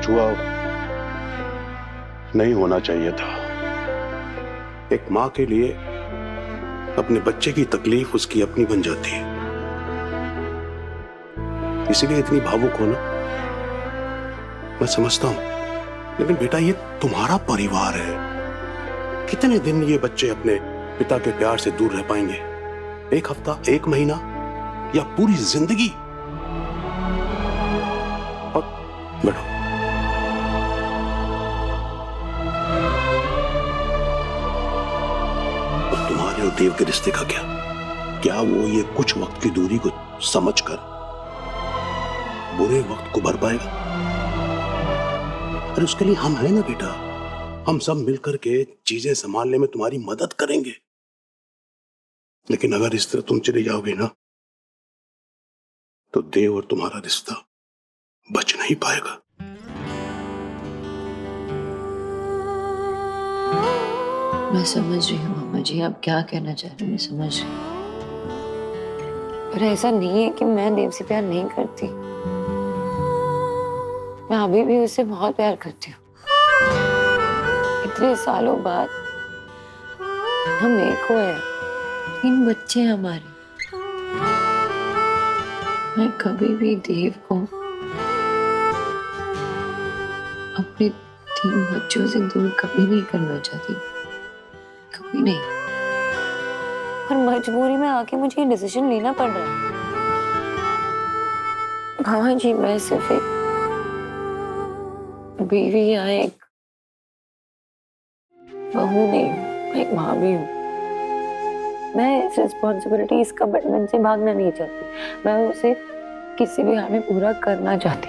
कुछ हुआ नहीं होना चाहिए था। एक मां के लिए अपने बच्चे की तकलीफ उसकी अपनी बन जाती है, इसीलिए इतनी भावुक होना मैं समझता हूं। लेकिन बेटा, ये तुम्हारा परिवार है। कितने दिन ये बच्चे अपने पिता के प्यार से दूर रह पाएंगे? एक हफ्ता, एक महीना, या पूरी जिंदगी? और बैठो। और तुम्हारे और देव के रिश्ते का क्या वो ये कुछ वक्त की दूरी को समझकर बुरे वक्त को भर पाएगा? अरे उसके लिए हम हैं ना बेटा। हम सब मिलकर के चीजें संभालने में तुम्हारी मदद करेंगे। लेकिन अगर इस तरह तुम चले जाओगे ना, तो देव और तुम्हारा रिश्ता बच नहीं पाएगा। मैं समझ रही हूँ मामा जी, आप क्या कहना चाह रहे हो, मैं समझ रही हूँ। पर ऐसा नहीं है कि मैं देव से प्यार नहीं करती। मैं अभी भी उससे बहुत प्यार करती हूँ। इतने सालों बाद हम एक हुए हैं, 3 बच्चे हैं हमारे। मैं कभी भी देव को अपने 3 बच्चों से दूर कभी नहीं करना चाहती, कभी नहीं। पर मजबूरी में आके मुझे ये डिसीजन लेना पड़ रहा है। हाँ जी, मैं सिर्फ एक बीवी या एक बहू नहीं हूँ, मैं एक माँ भी हूँ। मैं इस रिस्पॉन्सिबिलिटी, इस कमिटमेंट से भागना नहीं चाहती। मैं उसे किसी भी हाल में पूरा करना चाहती।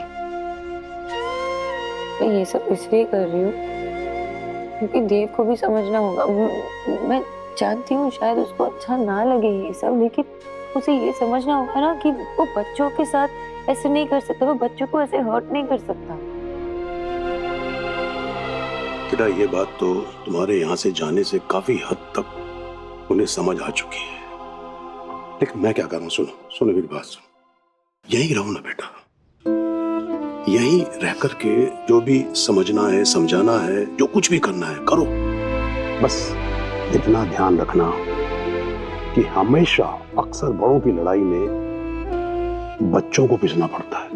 मैं ये सब इसलिए कर रही हूँ क्योंकि देव को भी समझना होगा। मैं जानती हूँ शायद उसको अच्छा ना लगे ये सब, लेकिन उसे ये समझना होगा ना कि वो बच्चों के साथ ऐसे नहीं कर सकता, वो बच्चों को ऐसे हर्ट नहीं कर सकता। बेटा, ये बात तो तुम्हारे यहाँ से जाने से काफी हद तक उन्हें समझ आ चुकी है। लेकिन मैं क्या करूं? सुनो मेरी बात सुनो। यहीं रहो ना बेटा। यहीं रह करके जो भी समझना है, समझाना है, जो कुछ भी करना है करो। बस इतना ध्यान रखना कि हमेशा अक्सर बड़ों की लड़ाई में बच्चों को पिसना पड़ता है।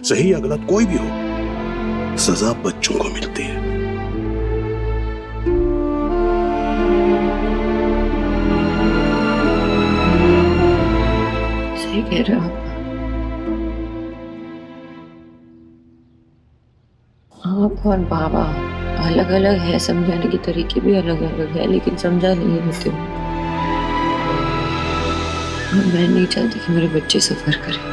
सही या गलत कोई भी हो, सजा बच्चों को मिलती है। सही कह रहे हो आप और बाबा अलग अलग है, समझाने के तरीके भी अलग अलग है, लेकिन समझा नहीं देते हो। मैं नहीं चाहती कि मेरे बच्चे सफर करें।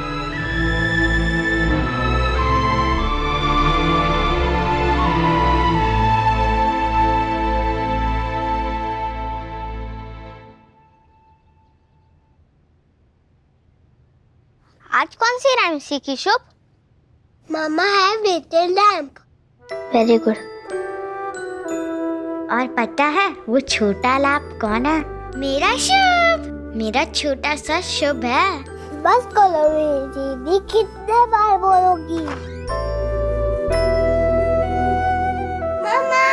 आज कौन सी राइम सीखी शुभ? मामा है लिटिल लैम्प। Very good. और पता है वो छोटा लैम्प कौन है? मेरा शुभ, मेरा छोटा सा शुभ है। बस करो दीदी, कितने बार बोलोगी? मामा।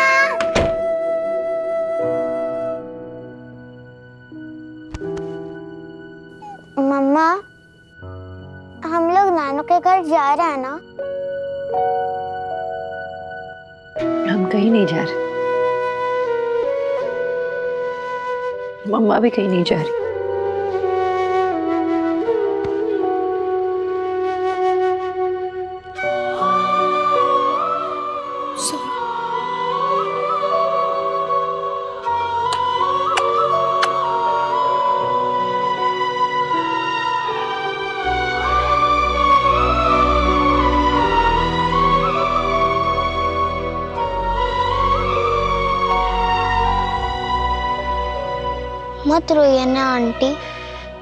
मम्मा, हम लोग नानू के घर जा रहे हैं ना? हम कहीं नहीं जा रहे, मम्मा भी कहीं नहीं जा रही। मत रोइए ना आंटी,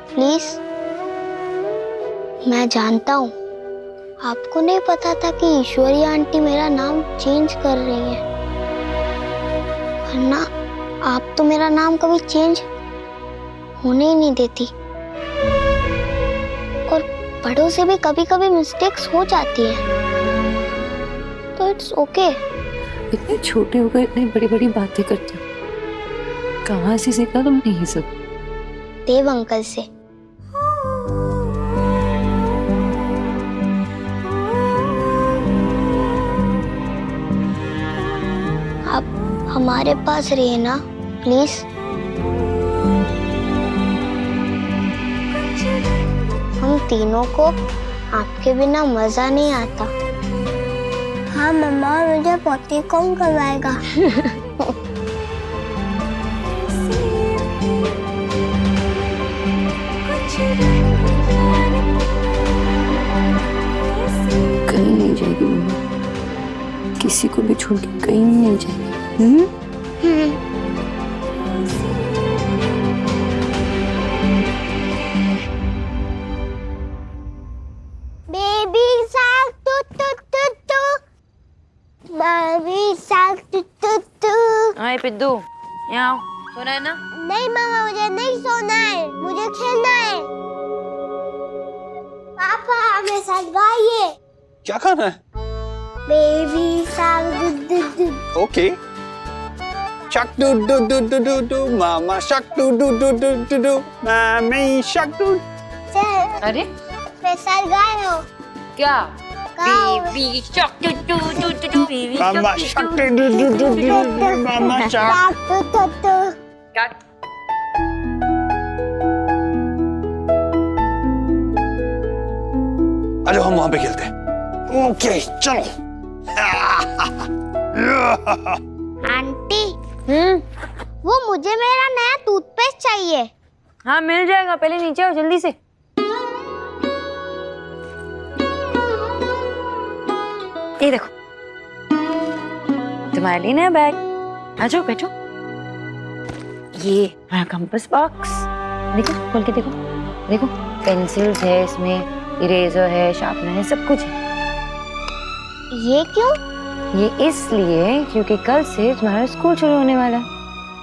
प्लीज। मैं जानता हूँ आपको नहीं पता था कि ईश्वरी आंटी मेरा नाम चेंज कर रही है, वरना आप तो मेरा नाम कभी चेंज होने ही नहीं देती। और बड़ों से भी कभी कभी मिस्टेक्स हो जाती है। It's okay. इतने छोटे हो गए, इतनी बड़ी बड़ी बातें करते हो। कहाँ से सीखा तुमने ये सब? देव अंकल से। आप हमारे पास रहिए ना प्लीज। हम तीनों को आपके बिना मजा नहीं आता। हाँ मम्मा, मुझे पोती कौन करवाएगा? कहीं नहीं जाएगी मम्मा, किसी को भी छोड़ के कहीं नहीं जाएगी। Baby shark doo doo doo doo, baby shark doo doo doo. Hi Piddu, यहाँ आओ। सोना है ना? नहीं मामा, मुझे नहीं सोना है, मुझे खेलना है। पापा हमें साथ गाइए। क्या खाना है? Baby shark doo doo doo. Okay. Shark doo doo doo doo doo doo, mama shark doo doo doo doo doo doo, mommy shark do. अरे मैं साथ गाए हो क्या? गाओ। Baby shark doo doo doo doo doo, baby mama shark doo doo doo doo doo doo, mama shark. Shark doo doo doo. आ जाओ हम वहां पे खेलते हैं। ओके चलो। आंटी, वो मुझे मेरा नया टूथपेस्ट चाहिए। हाँ मिल जाएगा, पहले नीचे आओ जल्दी से। ये देखो तुम्हारे लिए नया बैग। आ जाओ बैठो। ये हमारा कंपास बॉक्स, देखो खोल के देखो। देखो पेंसिल्स है इसमें, इरेजर है, शार्पनर है, सब कुछ है। ये क्यों? ये इसलिए क्योंकि कल से तुम्हारा स्कूल शुरू होने वाला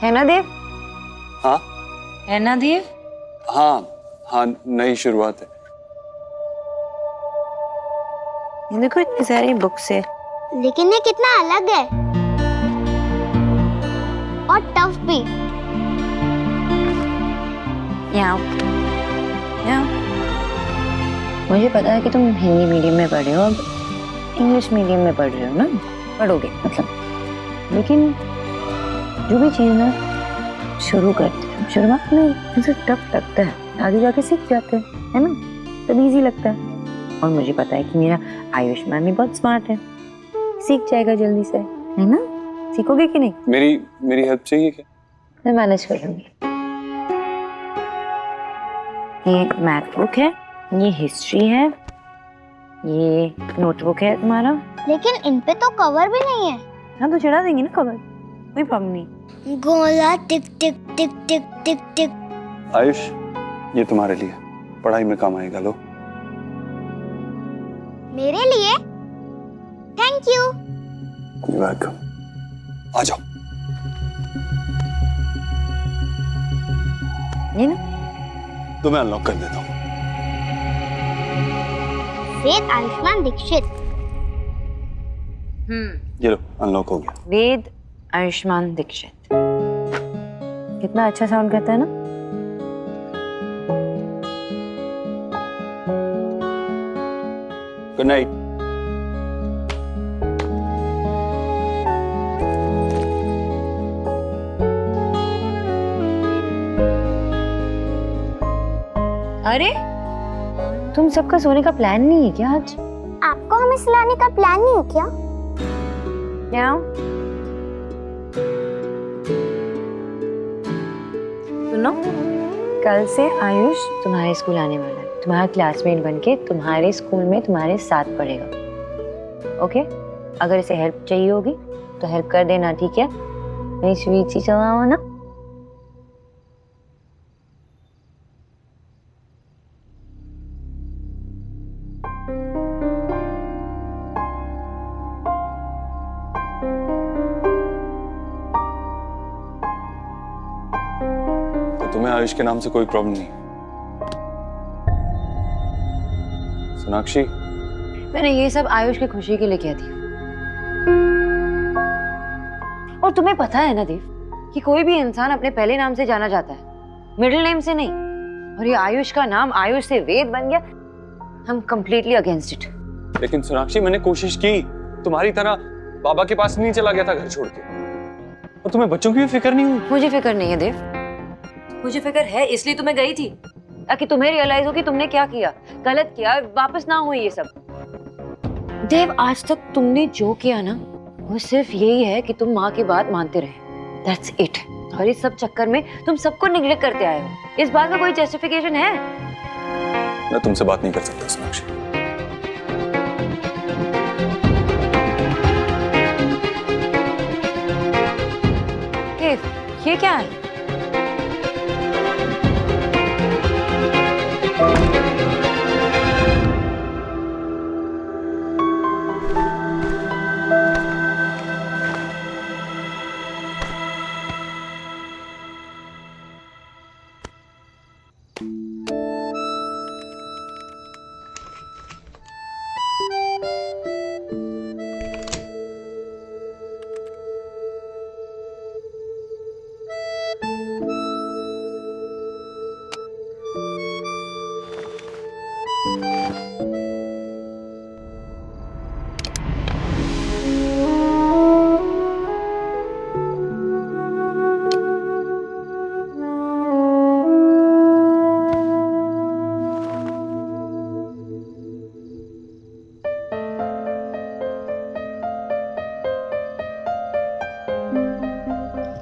है ना देव? हाँ है ना देव? हाँ हाँ, नई शुरुआत है। ये देखो इतनी सारी बुक्स है। लेकिन ये कितना अलग है और टफ भी। यहाँ मुझे पता है कि तुम हिंदी मीडियम में पढ़ रहे हो, अब इंग्लिश मीडियम में पढ़ रहे हो ना, पढ़ोगे मतलब। लेकिन जो भी चीज़ ना शुरू करते हैं, शुरुआत में मुझे टफ लगता है, आगे जाके सीख जाते हैं, है ना, तब इजी लगता है। और मुझे पता है कि मेरा आयुष्मान भी बहुत स्मार्ट है, सीख जाएगा जल्दी से, है ना? सीखोगे कि नहीं? मेरी हेल्प चाहिए क्या? मैं मैनेज कर लूंगी। ये मैथ बुक है, ये हिस्ट्री है, ये नोटबुक है तुम्हारा। लेकिन इन पे तो कवर भी नहीं है। हाँ तो चढ़ा देंगे ना कवर, कोई प्रॉब्लम नहीं। गोला टिक टिक टिक टिक टिक टिक। आयुष, ये तुम्हारे लिए, पढ़ाई में काम आएगा। लो। मेरे लिए? Thank you. वेलकम। आ जाओ। ये ना तो मैं अनलॉक कर देता हूँ। वेद आयुष्मान दीक्षित। ये लो, अनलॉक हो गया। वेद आयुष्मान दीक्षित, कितना अच्छा साउंड करता है ना? Good night. अरे तुम सबका सोने का प्लान नहीं है क्या आज? आपको हमें सुलाने का प्लान नहीं है क्या? क्या? सुनो, कल से आयुष तुम्हारे स्कूल आने वाला है, तुम्हारा क्लासमेट बनके तुम्हारे स्कूल में तुम्हारे साथ पढ़ेगा। ओके? अगर इसे हेल्प चाहिए होगी तो हेल्प कर देना, ठीक है? नहीं स्वीट सी चलाओ ना। तुम्हें आयुष के नाम से कोई प्रॉब्लम नहीं? सोनाक्षी, मैंने ये सब आयुष की खुशी के लिए किया थी। और तुम्हें पता है ना देव कि कोई भी इंसान अपने पहले नाम से जाना जाता है, मिडिल नेम से नहीं। और ये आयुष का नाम आयुष से वेद बन गया। हम कंप्लीटली अगेंस्ट इट। लेकिन सोनाक्षी, मैंने कोशिश की, तुम्हारी तरह बाबा के पास नहीं चला गया था घर छोड़ के। और तुम्हें बच्चों की भी फिक्र नहीं हुई? मुझे फिक्र नहीं है देव, मुझे फिक्र है, इसलिए तो मैं गई थी ताकि तुम्हें रियलाइज हो कि तुमने क्या किया, गलत किया, वापस ना हो ये सब। देव, आज तक तुमने जो किया ना वो सिर्फ यही है कि तुम माँ की बात मानते रहे। That's it. और इस सब चक्कर में तुम सबको निग्लेक्ट करते आए हो। इस बात का कोई जस्टिफिकेशन है? मैं तुमसे बात नहीं कर सकता सोनाक्षी। ये क्या है?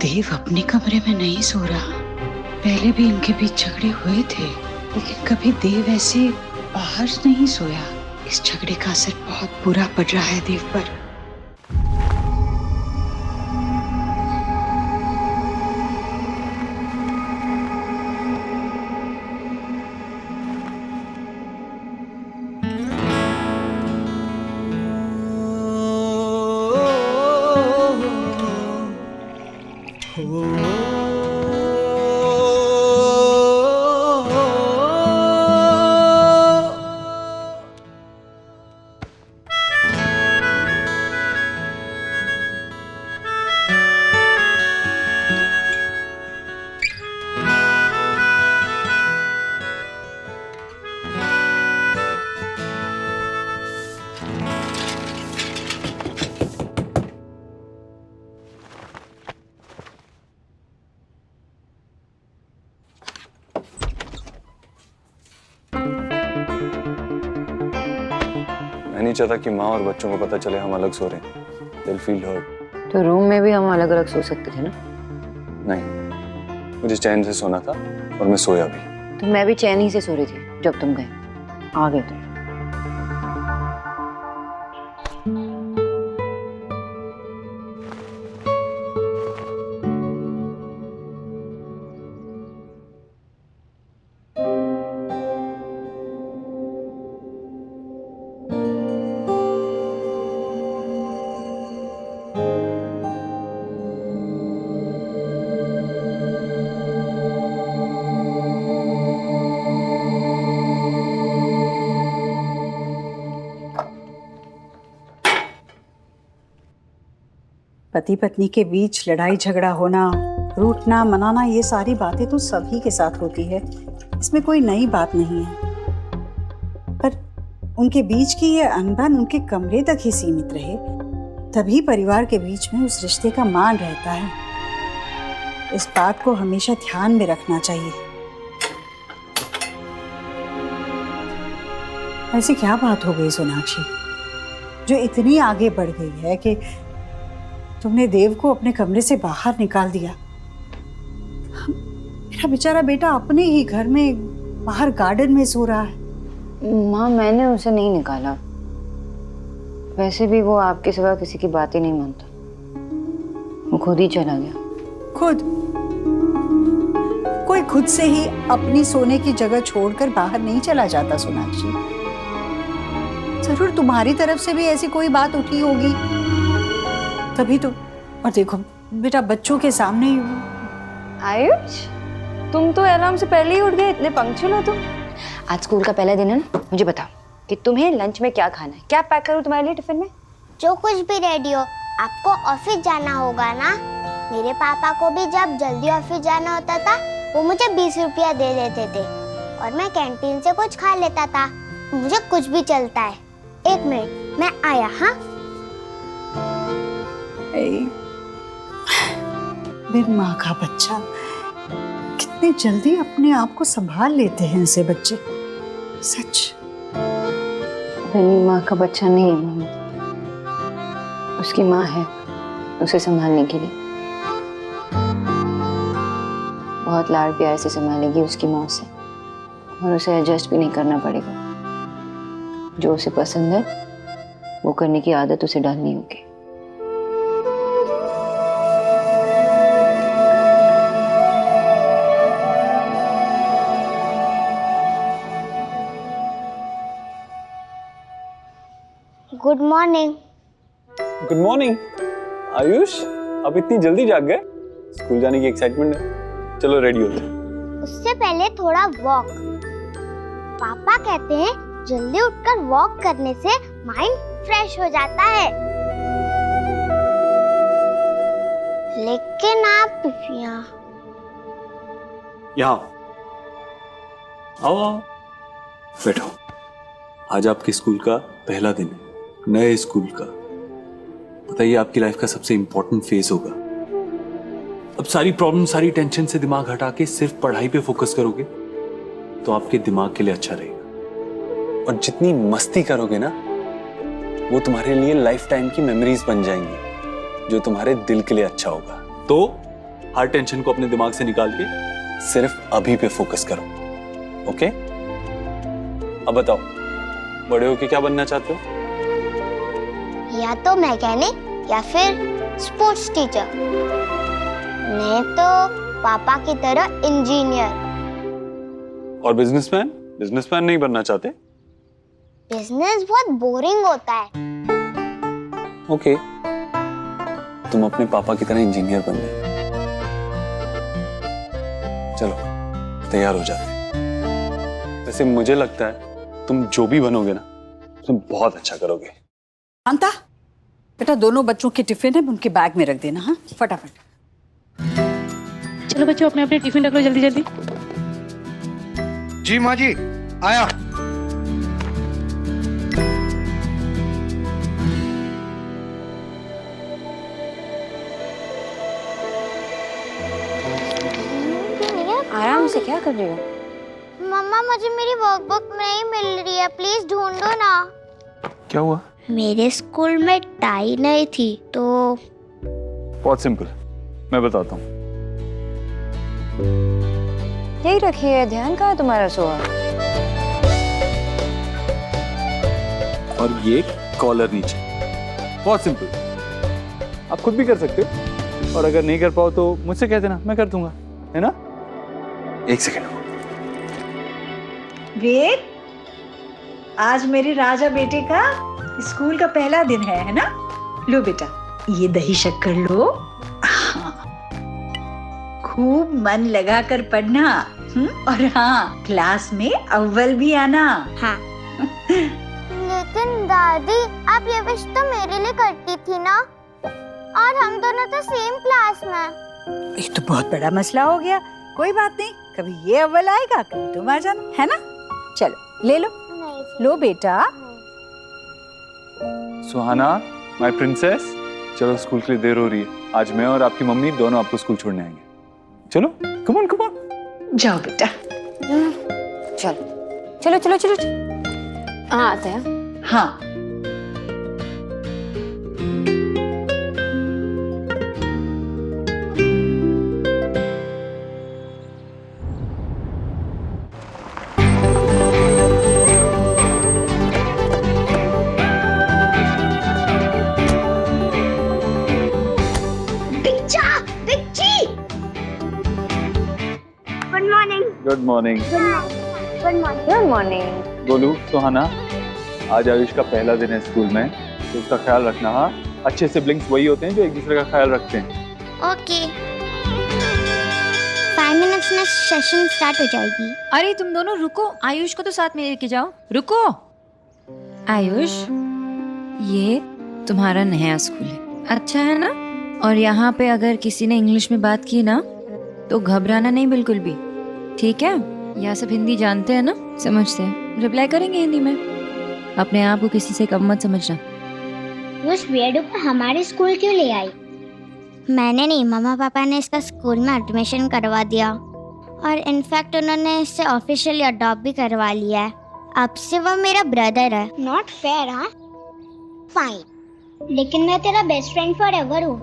देव अपने कमरे में नहीं सो रहा। पहले भी इनके बीच झगड़े हुए थे, लेकिन कभी देव ऐसे बाहर नहीं सोया। इस झगड़े का असर बहुत बुरा पड़ रहा है देव पर। मैं नहीं चाहता कि माँ और बच्चों को पता चले हम अलग सो रहे हैं। They'll feel hurt। तो रूम में भी हम अलग अलग सो सकते थे ना? नहीं, मुझे चैन से सोना था और मैं सोया भी। तो मैं भी चैन ही से सो रही थी जब तुम गए, आ गए तुम। पति पत्नी के बीच लड़ाई झगड़ा होना, रूठना मनाना, ये सारी बातें तो सभी के साथ होती है। इसमें कोई नई बात नहीं है। पर उनके बीच की ये अनबन उनके कमरे तक ही सीमित रहे, तभी परिवार के बीच में उस रिश्ते का मान रहता है। इस बात को हमेशा ध्यान में रखना चाहिए। ऐसी क्या बात हो गई सोनाक्षी जो इतनी आगे बढ़ गई है कि तुमने देव को अपने कमरे से बाहर निकाल दिया? मेरा बेचारा बेटा अपने ही घर में बाहर गार्डन में सो रहा है। माँ, मैंने उसे नहीं निकाला। वैसे भी वो आपके सिवा किसी की बात ही नहीं मानता। वो खुद ही चला गया। खुद? कोई खुद से ही अपनी सोने की जगह छोड़कर बाहर नहीं चला जाता सोनाक्षी। जरूर तुम्हारी तरफ से भी ऐसी कोई बात उठी होगी, तभी तो। और देखो बेटा, बच्चों के सामने ही। आयुष, तुम तो अलार्म से पहले ही उठ गए, इतने पंक्चुअल हो तुम। आज स्कूल का पहला दिन है ना, मुझे बताओ कि तुम्हें लंच में क्या खाना है? क्या पैक करूं तुम्हारे लिए टिफिन में? जो कुछ भी रेडी हो। आपको ऑफिस जाना होगा ना, मेरे पापा को भी जब जल्दी ऑफिस जाना होता था वो मुझे 20 रुपया दे देते थे और मैं कैंटीन से कुछ खा लेता था। मुझे कुछ भी चलता है। 1 मिनट, मैं आया। हाँ, मेरी माँ का बच्चा, कितने जल्दी अपने आप को संभाल लेते हैं ऐसे बच्चे। सच। मेरी माँ का बच्चा नहीं है मम्मी, उसकी माँ है उसे संभालने के लिए। बहुत लाड़ प्यार से संभालेगी उसकी माँ से, और उसे एडजस्ट भी नहीं करना पड़ेगा। जो उसे पसंद है वो करने की आदत उसे डालनी होगी। Good morning. Good morning Ayush, आप इतनी जल्दी जाग गए? स्कूल जाने की एक्साइटमेंट है। चलो रेडी हो जाओ। उससे पहले थोड़ा वॉक। पापा कहते हैं जल्दी उठकर वॉक करने से माइंड फ्रेश हो जाता है। लेकिन आप यहाँ आओ आओ, बैठो। आज आपके स्कूल का पहला दिन है, नए स्कूल का। बताइए, आपकी लाइफ का सबसे इंपॉर्टेंट फेज होगा। अब सारी प्रॉब्लम, सारी टेंशन से दिमाग हटा के सिर्फ पढ़ाई पे फोकस करोगे तो आपके दिमाग के लिए अच्छा रहेगा। और जितनी मस्ती करोगे ना, वो तुम्हारे लिए लाइफ टाइम की मेमोरीज बन जाएंगी, जो तुम्हारे दिल के लिए अच्छा होगा। तो हर टेंशन को अपने दिमाग से निकाल के सिर्फ अभी पे फोकस करो। ओके? अब बताओ, बड़े होके क्या बनना चाहते हो? या तो मैकेनिक या फिर स्पोर्ट्स टीचर। नहीं तो पापा की तरह इंजीनियर। और बिजनेसमैन? बिजनेसमैन नहीं बनना चाहते? बिजनेस बहुत बोरिंग होता है। ओके, तुम अपने पापा की तरह इंजीनियर बन गए। चलो तैयार हो जाते हैं। वैसे मुझे लगता है तुम जो भी बनोगे ना, तुम बहुत अच्छा करोगे। शांता, बेटा दोनों बच्चों के टिफिन है, उनके बैग में रख देना। हाँ, फटाफट। चलो बच्चों, अपने अपने टिफिन रख लो जल्दी जल्दी। जी माँ जी, आया। आराम से क्या कर रही हो? मम्मा, मुझे मेरी वर्कबुक नहीं मिल रही है, प्लीज ढूंढो ना। क्या हुआ? मेरे स्कूल में टाई नहीं थी तो। बहुत सिंपल, मैं बताता हूँ। यही रखी है, ध्यान कहाँ है तुम्हारा सोआ? और ये कॉलर नीचे। बहुत सिंपल, आप खुद भी कर सकते हो, और अगर नहीं कर पाओ तो मुझसे कह देना, मैं कर दूंगा, है ना? एक सेकेंड। वेद, आज मेरे राजा बेटे का स्कूल का पहला दिन है ना? लो बेटा, ये दही शक्कर लो। हाँ, खूब मन लगा कर पढ़ना। और हाँ, क्लास में अव्वल भी आना। हाँ। लेकिन दादी, आप ये विश तो मेरे लिए करती थी ना, और हम दोनों तो सेम क्लास में। ये तो बहुत बड़ा मसला हो गया। कोई बात नहीं, कभी ये अव्वल आएगा, कभी तुम आ जाना, है ना? चलो ले लो। नहीं, लो बेटा। सुहाना, माय प्रिंसेस, चलो स्कूल के लिए देर हो रही है। आज मैं और आपकी मम्मी दोनों आपको स्कूल छोड़ने आएंगे। चलो, कम ऑन कम ऑन। जाओ बेटा। चलो चलो चलो चलो, हाँ आते हैं। हाँ, good morning. Good morning. Good morning. बोलू, सुहाना, आज आयुष का पहला दिन है स्कूल में, तो उसका ख्याल रखना। हाँ, अच्छे सिबलिंग्स वही होते हैं जो एक दूसरे का ख्याल रखते हैं। ओके। 5 मिनट्स में सेशन स्टार्ट हो जाएगी। अरे तुम दोनों रुको, आयुष को तो साथ में लेके जाओ। रुको आयुष, ये तुम्हारा नया स्कूल है, अच्छा है ना? और यहाँ पे अगर किसी ने इंग्लिश में बात की ना तो घबराना नहीं बिल्कुल भी, ठीक है? यहाँ सब हिंदी जानते हैं ना, समझते हैं, रिप्लाई करेंगे हिंदी में। अपने आप को किसी से कम मत समझना। उस वेडू को हमारे स्कूल क्यों ले आई? मैंने नहीं, मम्मा पापा ने इसका स्कूल में एडमिशन करवा दिया और इनफैक्ट उन्होंने इससे ऑफिशियली अडॉप्ट भी करवा लिया है। अब से वो मेरा ब्रदर है। नॉट फेयर, हाँ? फाइन, लेकिन मैं तेरा बेस्ट फ्रेंड फॉर एवर हूँ।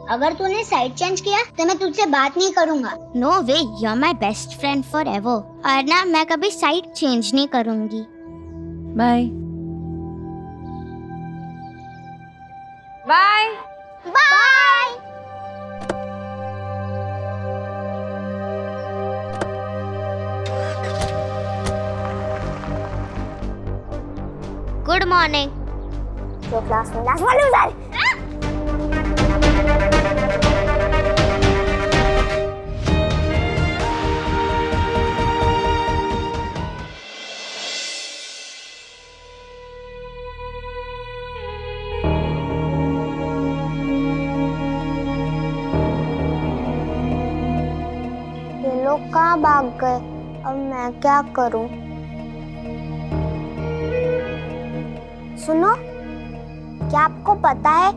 अगर तूने साइड चेंज किया तो मैं तुझसे बात नहीं करूँगा। No way, you are my best friend forever. और ना, मैं कभी साइड चेंज नहीं करूँगी। Bye bye. Bye. Good morning. जो क्लास में लास्ट वाले उधर। ये लोग कहाँ भाग गए? अब मैं क्या करूं? सुनो, क्या आपको पता है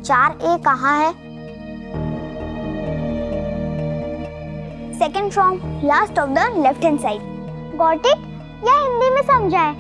4A कहाँ है? Second from last of the left hand side. Got it? या हिंदी में समझाए?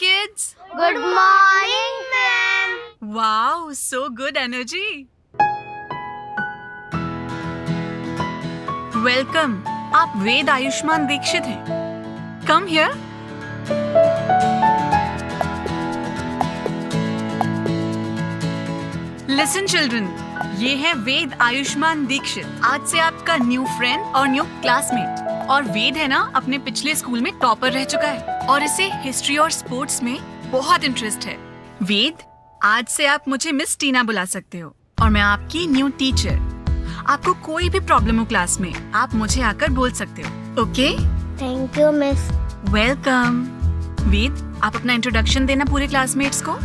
Kids, good morning ma'am. wow, so good energy. Welcome. आप वेद आयुष्मान दीक्षित हैं. Come here. Listen children, ये है वेद आयुष्मान दीक्षित, आज से आपका न्यू फ्रेंड और न्यू क्लासमेट। और वेद है ना, अपने पिछले स्कूल में टॉपर रह चुका है और इसे हिस्ट्री और स्पोर्ट्स में बहुत इंटरेस्ट है। वेद, आज से आप मुझे मिस टीना बुला सकते हो और मैं आपकी न्यू टीचर। आपको कोई भी प्रॉब्लम हो क्लास में, आप मुझे आकर बोल सकते हो, okay? Thank you miss. Welcome. Ved, आप अपना इंट्रोडक्शन देना पूरे क्लासमेट्स को।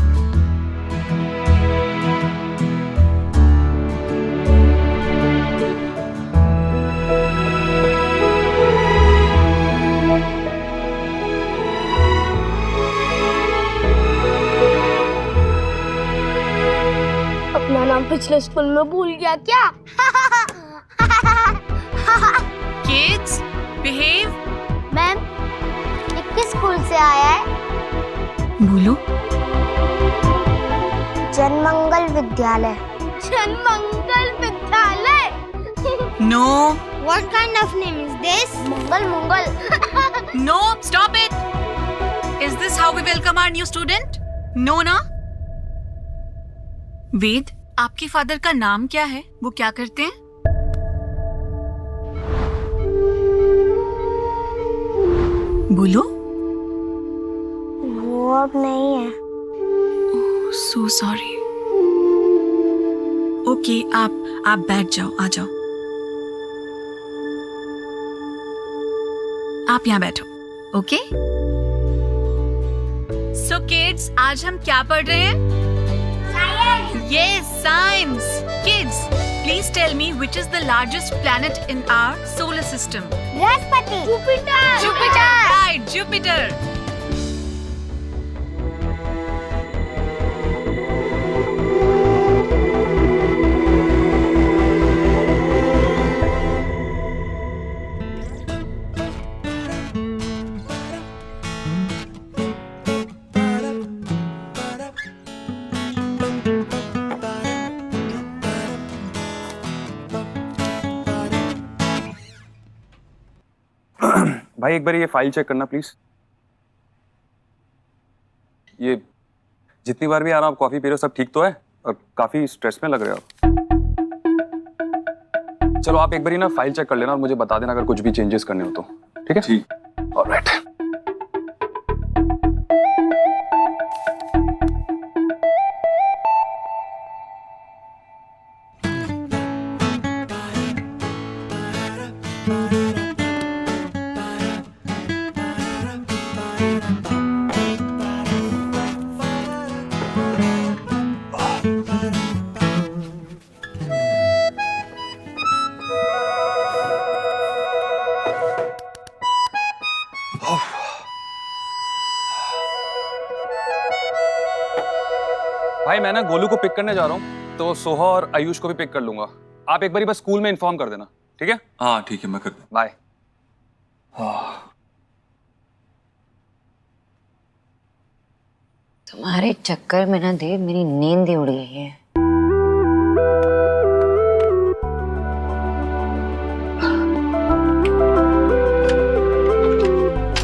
अपना नाम पिछले स्कूल में भूल गया क्या? Kids, behave. मैम, ये किस स्कूल से आया है? बोलो। जनमंगल Vidyalaya. Janmangal Vidyalaya? No. What kind of name is this? Mangal Mangal. No, stop it. Is this how we welcome our new student? No, ना? वेद, आपके फादर का नाम क्या है? वो क्या करते हैं? बोलो। वो अब नहीं है। Oh, so sorry. ओके, आप बैठ जाओ, आ जाओ। आप यहाँ बैठो, ओके? सो किड्स, आज हम क्या पढ़ रहे हैं? Yes, science. Kids, please tell me which is the largest planet in our solar system? Brihaspati. Jupiter. Right, Jupiter. भाई एक बार ये फाइल चेक करना प्लीज। ये जितनी बार भी आ रहा हूँ आप कॉफी पी रहे हो, सब ठीक तो है? और काफी स्ट्रेस में लग रहे हो आप। चलो आप एक बार ना फाइल चेक कर लेना और मुझे बता देना अगर कुछ भी चेंजेस करने हो तो। ठीक है? ठीक। ऑलराइट। भाई मैं ना गोलू को पिक करने जा रहा हूँ, तो सोहा और आयुष को भी पिक कर लूंगा। आप एक बारी बस स्कूल में इन्फॉर्म कर देना, ठीक है? हाँ ठीक है, मैं कर दूँ। बाय। तुम्हारे चक्कर में ना देव मेरी नींद ही उड़ गई है।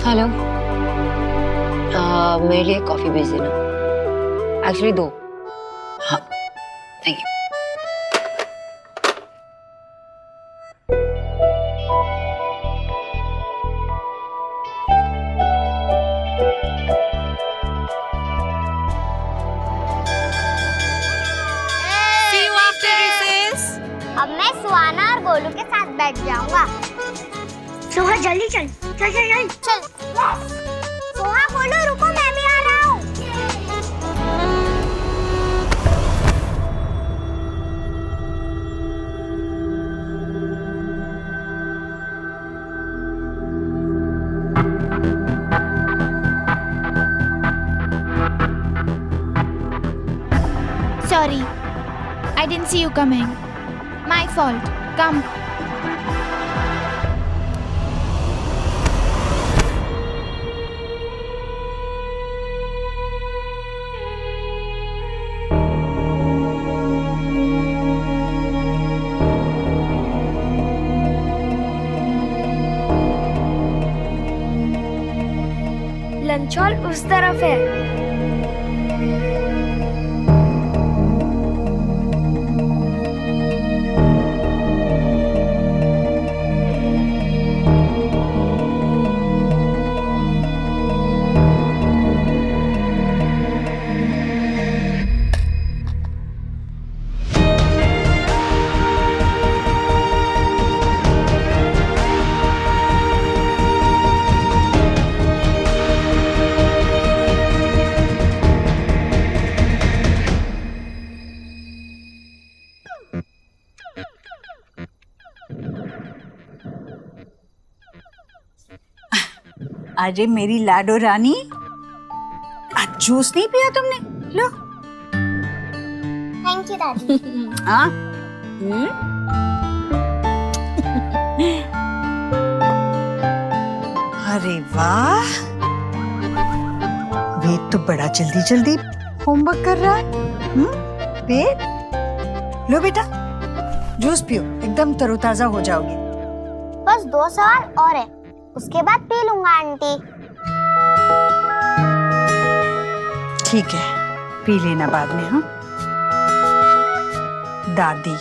हेलो, मेरे लिए कॉफी भेज देना। एक्चुअली 2। हाँ, thank you. See you after recess. अब मैं सुहाना और गोलू के साथ बैठ जाऊंगा। सोहा जल्दी चल, चल चल चल चल। सोहा गोलू रुको, मैं भी आ रहा हूँ। Sorry, I didn't see you coming. My fault. Come. Lunch hall उस तरफ है। अरे मेरी लाडो रानी, आज जूस नहीं पिया तुमने? लो। थैंक यू दादी। हाँ? अरे वाह, वेद तो बड़ा जल्दी जल्दी होमवर्क कर रहा है। वेद, लो बेटा जूस पियो, एकदम तरोताजा हो जाओगे। बस 2 सवाल और है, उसके बाद पी लूंगा आंटी। ठीक है, पी लेना बाद में। हाँ दादी।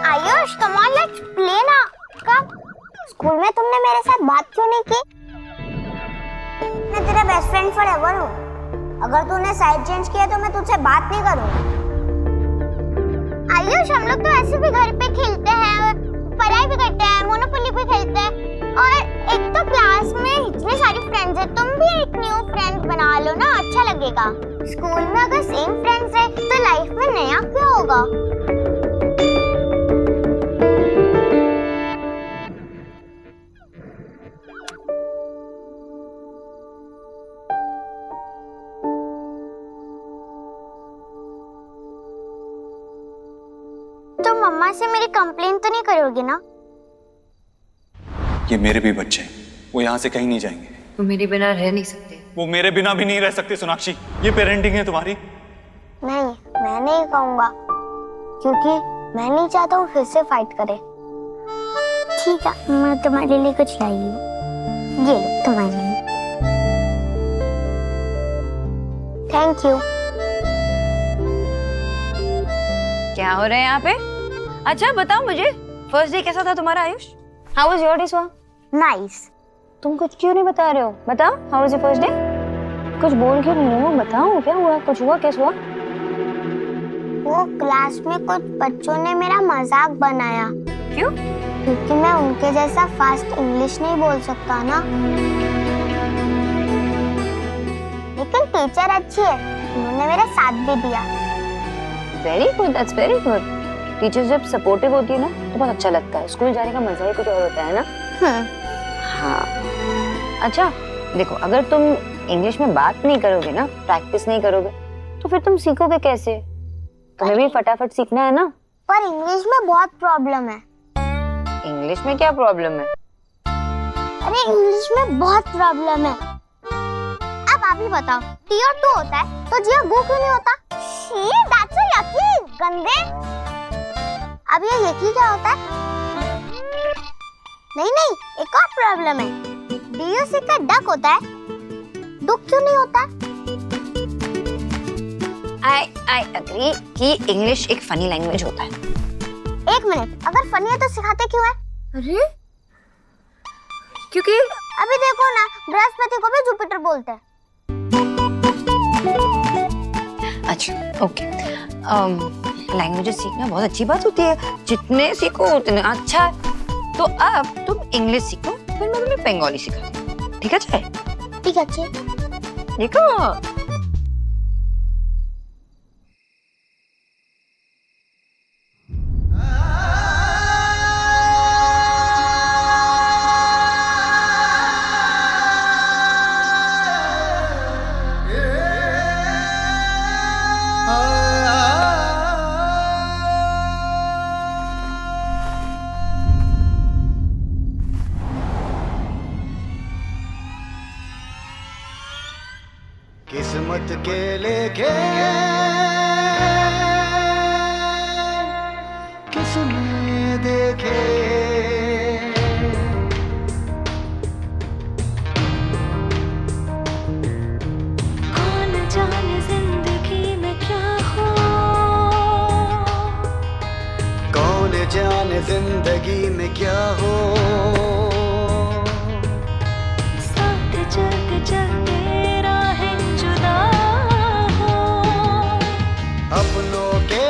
Ayush, come on let's play ना। कब? स्कूल में तुमने मेरे साथ बात क्यों नहीं की? मैं तेरा बेस्ट फ्रेंड फॉरएवर हूँ अगर तूने साइड चेंज किया तो मैं तुझसे बात नहीं करूंगी। आयुष, हम लोग तो ऐसे भी घर पे खेलते हैं, पढ़ाई भी करते हैं, मोनोपोली भी खेलते हैं, और एक तो क्लास में इतनी सारी फ्रेंड्स हैं, तुम भी एक न्यू फ्रेंड बना लो ना, अच्छा लगेगा। स्कूल में अगर सेम फ्रेंड्स है तो लाइफ में नया क्या होगा? तो मम्मा से मेरी कंप्लेंट तो नहीं करोगे ना? ये मेरे भी बच्चे हैं, वो यहाँ से कहीं नहीं जाएंगे। वो मेरे बिना रह नहीं सकते। वो मेरे बिना भी नहीं रह सकते सोनाक्षी। ये पेरेंटिंग है तुम्हारी। नहीं, मैं नहीं कहूँगा, क्योंकि मैं नहीं चाहता हूँ फिर से फाइट करे। ठीक है, मैं तुम्हारे लिए कुछ लाई हूँ, ये लो तुम्हारे लिए। Thank you. क्या हो रहा है यहाँ पे? अच्छा बताओ मुझे, फर्स्ट डे कैसा था तुम्हारा Ayush? How was your day स्वा? नाइस। तुम कुछ क्यों नहीं बता रहे हो? बताओ, how was your first day? कुछ बोल क्यों नहीं हो? बताओ क्या हुआ, कुछ हुआ, कैसे हुआ? वो क्लास में कुछ बच्चों ने मेरा मजाक बनाया। क्यों? क्योंकि मैं उनके जैसा फास्ट इंग्लिश नहीं बोल सकता ना। लेकिन टीचर अच्छी है, उन्होंने मेरा साथ भी दिया। Very good, that's very good. Teachers जब सपोर्टिव होती है ना तो बहुत अच्छा लगता है। स्कूल जाने का मजा ही कुछ और होता है ना। हाँ। अच्छा देखो, अगर तुम इंग्लिश में बात नहीं करोगे ना, प्रैक्टिस नहीं करोगे, तो फिर तुम सीखोगे कैसे? तुम्हें भी फटाफट सीखना है ना। पर इंग्लिश में बहुत प्रॉब्लम है। इंग्लिश में क्या प्रॉब्लम है? अरे इंग्लिश में बहुत प्रॉब्लम है। अब आप ही बताओ, टी और टू होता है तो जी और गो क्यों नहीं होता? शी, दैट्स सो यकी, गंदे। अब ये यकी क्या होता है? नहीं नहीं, एक और प्रॉब्लम है। डीओ से का डक होता है, दुख क्यों नहीं होता? आई एग्री कि इंग्लिश एक फनी लैंग्वेज होता है। एक मिनट, अगर फनी है तो सिखाते क्यों है? अरे क्योंकि अभी देखो ना, बृहस्पति को भी जुपिटर बोलते हैं। अच्छा ओके, लैंग्वेजेस सीखना बहुत अच्छी बात होती है, जितने सीखो उतने अच्छा। तो अब तुम इंग्लिश सीखो, फिर मैं तुम्हें बंगाली सिखाती हूँ, ठीक है? चाहे ठीक है अच्छे। देखो किस्मत के लेके किसने देखे, कौन जाने जिंदगी में क्या हो, कौन जाने जिंदगी में क्या हो। साथ चलते चलते राहें जुदा हो, अपनों के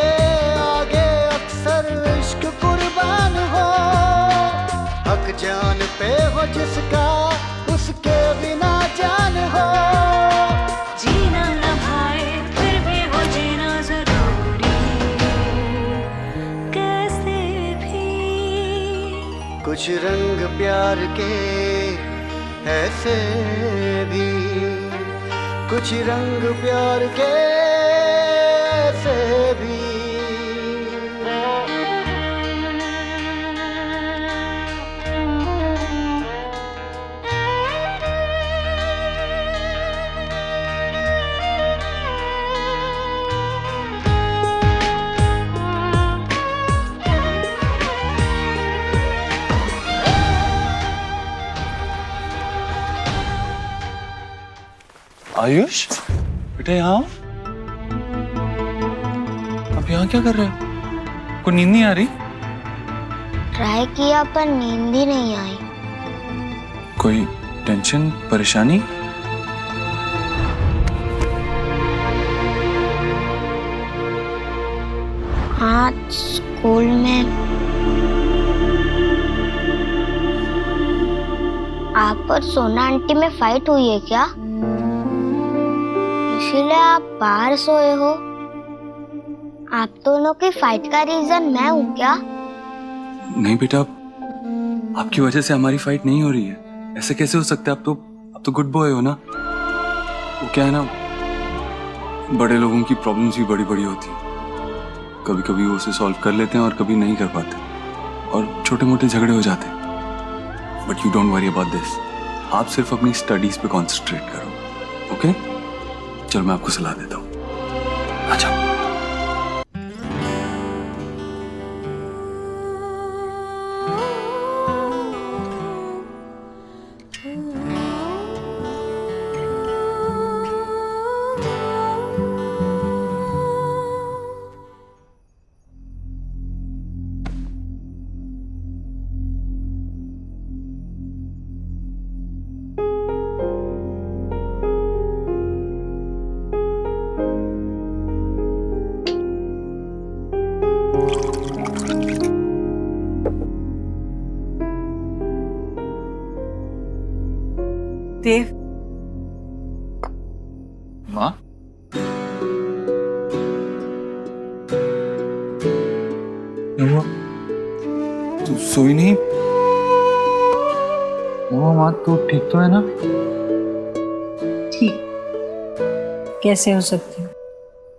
आगे अक्सर इश्क कुर्बान हो। हक जान पे हो जिसका, उसके बिना जान हो। जीना न भाए फिर भी वो जीना जरूरी, कैसे भी। कुछ रंग प्यार के ऐसे भी, कुछ रंग प्यार के ऐसे भी। आयुष बेटा, यहाँ आप यहाँ क्या कर रहे हो? कोई नींद नहीं आ रही? ट्राई किया पर नींद ही नहीं आई। कोई टेंशन परेशानी? आज स्कूल में आप और सोना आंटी में फाइट हुई है क्या? इसीलिए आप बाहर सोए हो? आप दोनों की फाइट का रीजन मैं हूँ क्या? नहीं बेटा, आपकी वजह से हमारी फाइट नहीं हो रही है। ऐसे कैसे हो सकता है? आप तो गुड बॉय हो ना। वो क्या है ना, बड़े लोगों की प्रॉब्लम्स भी बड़ी बड़ी होती हैं। कभी कभी वो उसे सॉल्व कर लेते हैं और कभी नहीं कर पाते, और छोटे मोटे झगड़े हो जाते हैं। But you don't worry about this. आप सिर्फ अपनी स्टडीज पे कॉन्सेंट्रेट करो, ओके? चलो मैं आपको सलाह देता हूँ। अच्छा, देव, माँ, तू सोई नहीं? माँ तू ठीक तो है ना? ठीक कैसे हो सकती हूँ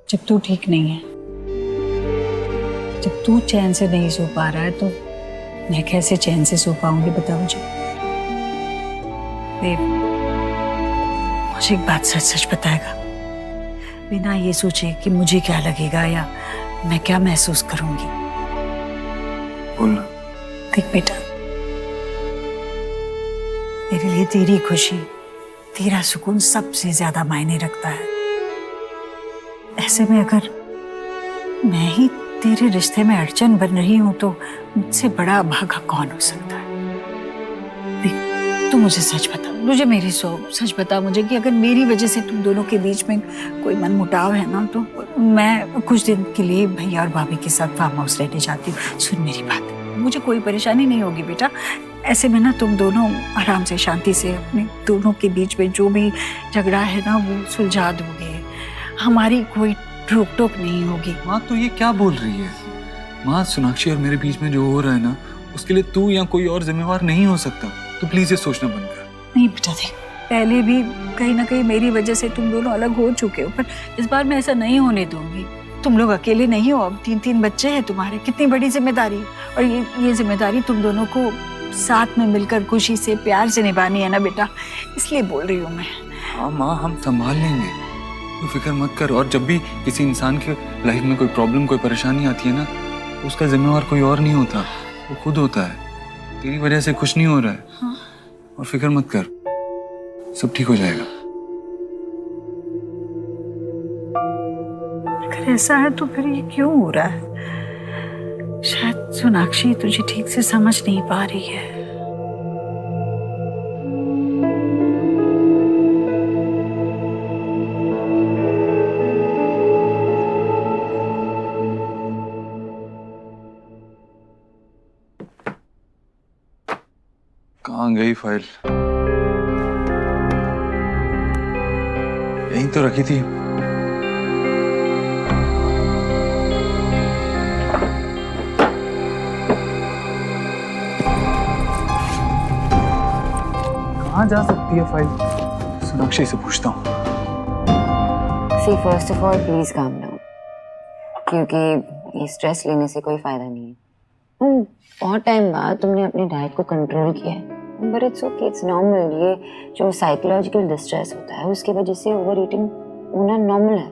जब तू ठीक नहीं है? जब तू चैन से नहीं सो पा रहा है तो मैं कैसे चैन से सो पाऊंगी, बता मुझे। देव, मुझे एक बात सच सच बताएगा, बिना ये सोचे कि मुझे क्या लगेगा या मैं क्या महसूस करूंगी। बोल। देख बेटा, मेरे लिए तेरी खुशी, तेरा सुकून सबसे ज्यादा मायने रखता है। ऐसे में अगर मैं ही तेरे रिश्ते में अड़चन बन रही हूं तो मुझसे बड़ा अभागा कौन हो सकता है? देख, तू मुझे सच बता, मुझे मेरी सच बता मुझे कि अगर मेरी वजह से तुम दोनों के बीच में कोई मनमुटाव है ना, तो मैं कुछ दिन के लिए भैया और भाभी के साथ फार्म हाउस रहने जाती हूँ। सुन मेरी बात, मुझे कोई परेशानी नहीं होगी बेटा। ऐसे में ना तुम दोनों आराम से शांति से अपने दोनों के बीच में जो भी झगड़ा है ना वो सुलझा दोगे। हमारी कोई रोक टोक नहीं होगी। माँ तो ये क्या बोल रही है? माँ, सोनाक्षी और मेरे बीच में जो हो रहा है ना, उसके लिए तू या कोई और जिम्मेवार नहीं हो सकता। तो प्लीज ये सोचना बंद कर। नहीं बेटा, देख, पहले भी कहीं ना कहीं मेरी वजह से तुम दोनों अलग हो चुके हो, पर इस बार मैं ऐसा नहीं होने दूंगी। तुम लोग अकेले नहीं हो, अब 3 बच्चे हैं तुम्हारे। कितनी बड़ी जिम्मेदारी, और ये जिम्मेदारी तुम दोनों को साथ में मिलकर खुशी से प्यार से निभानी है ना बेटा, इसलिए बोल रही हूँ मैं। हाँ माँ, हम संभाल लेंगे, तू फिक्र मत कर। और जब भी किसी इंसान के लाइफ में कोई प्रॉब्लम, कोई परेशानी आती है ना, उसका जिम्मेवार कोई और नहीं होता, वो खुद होता है। तेरी वजह से कुछ नहीं हो रहा है। हाँ। और फिक्र मत कर, सब ठीक हो जाएगा। अगर ऐसा है तो फिर ये क्यों हो रहा है? शायद सोनाक्षी तुझे ठीक से समझ नहीं पा रही है। कहाँ गई फाइल? यहीं तो रखी थी। कहाँ जा सकती है फाइल? सोनाक्षी से पूछता हूँ। See, first of all, please calm down, क्योंकि ये स्ट्रेस लेने से कोई फायदा नहीं है। बहुत टाइम बाद तुमने अपने डाइट को कंट्रोल किया है, but it's okay, it's normal. ये जो साइकोलॉजिकल डिस्ट्रेस होता है उसके वजह से ओवर ईटिंग होना नॉर्मल है।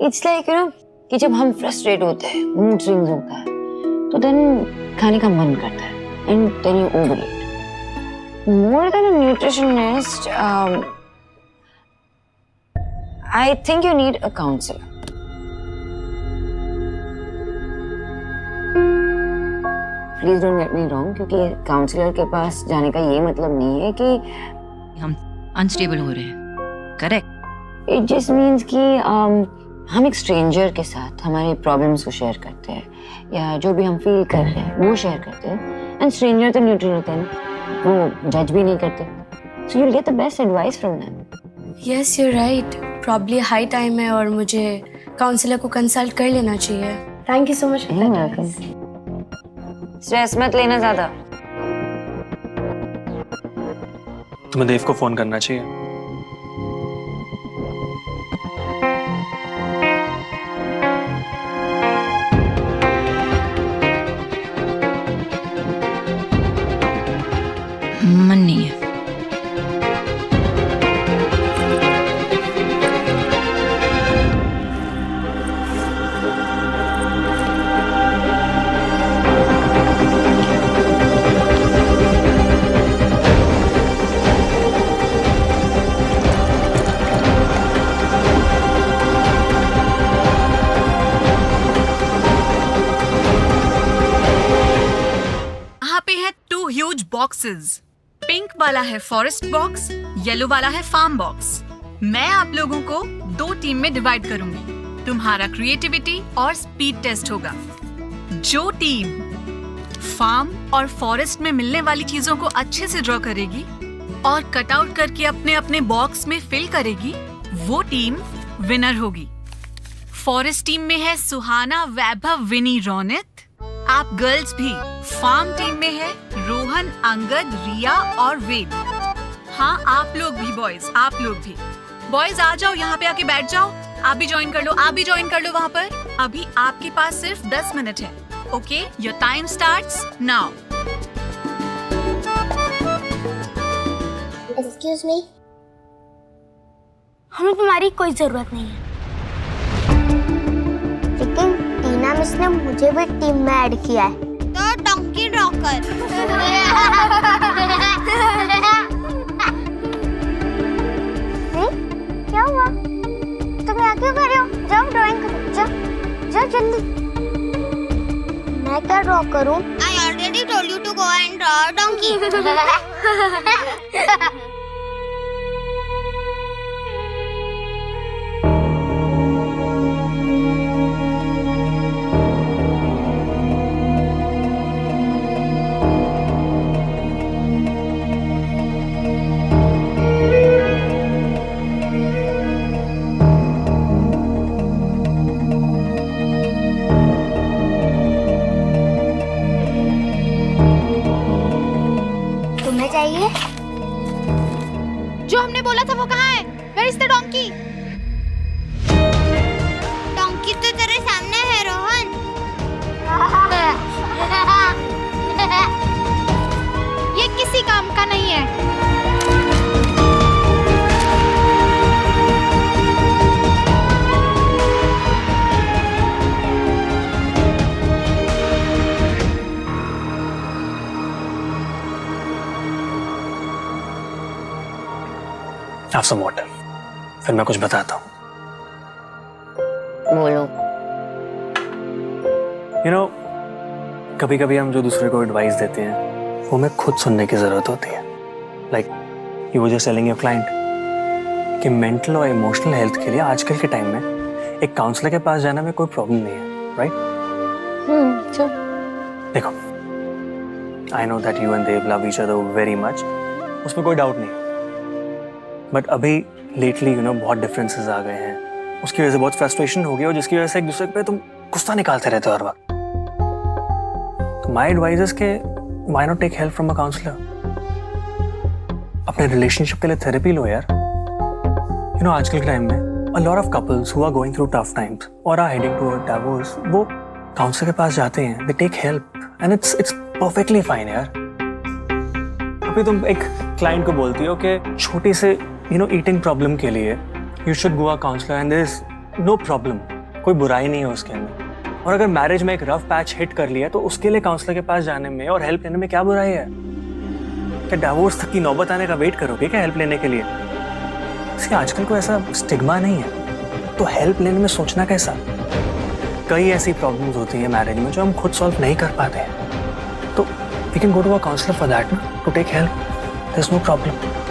इट्स लाइक यू नो कि जब हम फ्रस्ट्रेट होते हैं, मूड स्विंग्स होता है, तो देन खाने का मन करता है and then you overeat. More than a nutritionist, I think you need a counsellor. Please don't get me wrong, क्योंकि काउंसलर के पास जाने का ये मतलब नहीं है कि हम अनस्टेबल हो रहे हैं, करेक्ट? इट जस्ट मीन्स कि हम एक स्ट्रेंजर के साथ हमारी प्रॉब्लम्स को शेयर करते हैं या जो भी हम फील कर रहे हैं वो शेयर करते हैं, एंड स्ट्रेंजर तो न्यूट्रल होते हैं ना, वो जज भी नहीं करते, so you will get the best advice from them. Yes you right, probably high time है और मुझे काउंसलर को कंसल्ट कर लेना चाहिए। Thank you so much. Stress मत लेना ज्यादा। तुम्हें देव को फोन करना चाहिए। मन नहीं है। यहाँ पे है 2 ह्यूज बॉक्सेस। पिंक वाला है फॉरेस्ट बॉक्स, येलो वाला है फार्म बॉक्स। मैं आप लोगों को 2 टीम में डिवाइड करूंगी। तुम्हारा क्रिएटिविटी और स्पीड टेस्ट होगा। जो टीम फार्म और फॉरेस्ट में मिलने वाली चीजों को अच्छे से ड्रॉ करेगी और कट आउट करके अपने अपने बॉक्स में फिल करेगी, वो टीम विनर होगी। फॉरेस्ट टीम में है सुहाना, वैभव, विनी, रौनित। आप गर्ल्स भी। फार्म टीम में है रोहन, अंगद, रिया और वेद। हाँ, आप लोग भी बॉयज, आप लोग भी। बॉयज आ जाओ, यहाँ पे आके बैठ जाओ। आप भी ज्वाइन कर लो, आप भी ज्वाइन कर लो वहाँ पर। अभी आपके पास सिर्फ 10 मिनट है। Okay, your time starts now. Excuse me, हमें तुम्हारी कोई जरूरत नहीं है, लेकिन टीना मिस ने मुझे भी टीम में ऐड किया है, तो डंकी ड्रॉ कर। क्या हुआ? तुम यहाँ क्यों कर रहे हो? जाओ ड्राइंग करो, जाओ जाओ जल्दी। मैं क्या ड्रॉ करूं? I already told you to go and draw a donkey. चाहिए? जो हमने बोला था वो कहाँ है? Where is the donkey? Donkey तो तेरे सामने है रोहन। ये किसी काम का नहीं है। Have some water. फिर मैं कुछ बताता हूँ। बोलो। You know, कभी-कभी हम जो दूसरे को एडवाइस देते हैं, वो हमें खुद सुनने की जरूरत होती है। Like you were just telling your client कि मेंटल और इमोशनल हेल्थ के लिए आजकल के टाइम में एक काउंसलर के पास जाने में कोई प्रॉब्लम नहीं है, right? Sure. देखो, I know that you and Dev love each other very much. उसमें कोई डाउट नहीं। बट अभी लेटली बहुत डिफरेंसेस आ गए हैं, उसकी वजह से बहुत फ्रस्ट्रेशन हो गई और जिसकी वजह से एक दूसरे पे तुम गुस्सा निकालते रहते हो हर वक्त। तो माय एडवाइस इज के why not take help from a counsellor. अपने रिलेशनशिप के लिए थेरेपी लो यार। आजकल के टाइम में a lot of couples who are going through tough times or are heading to a divorce, वो काउंसलर के पास जाते हैं, they take help and it's perfectly fine यार। अभी तुम एक क्लाइंट को बोलती हो कि छोटी से ईटिंग प्रॉब्लम के लिए you should go a counsellor and there is no problem, कोई बुराई नहीं है उसके अंदर। और अगर मैरिज में एक रफ पैच हिट कर लिया तो उसके लिए काउंसलर के पास जाने में और हेल्प लेने में क्या बुराई है? क्या डिवोर्स तक की नौबत आने का वेट करोगे क्या हेल्प लेने के लिए? इसलिए आजकल को ऐसा स्टिग्मा नहीं है, तो हेल्प लेने में सोचना कैसा? कई ऐसी प्रॉब्लम्स होती है मैरिज में जो हम खुद सॉल्व नहीं कर पाते हैं, तो we can go to a counsellor for that, to take help. There is no problem.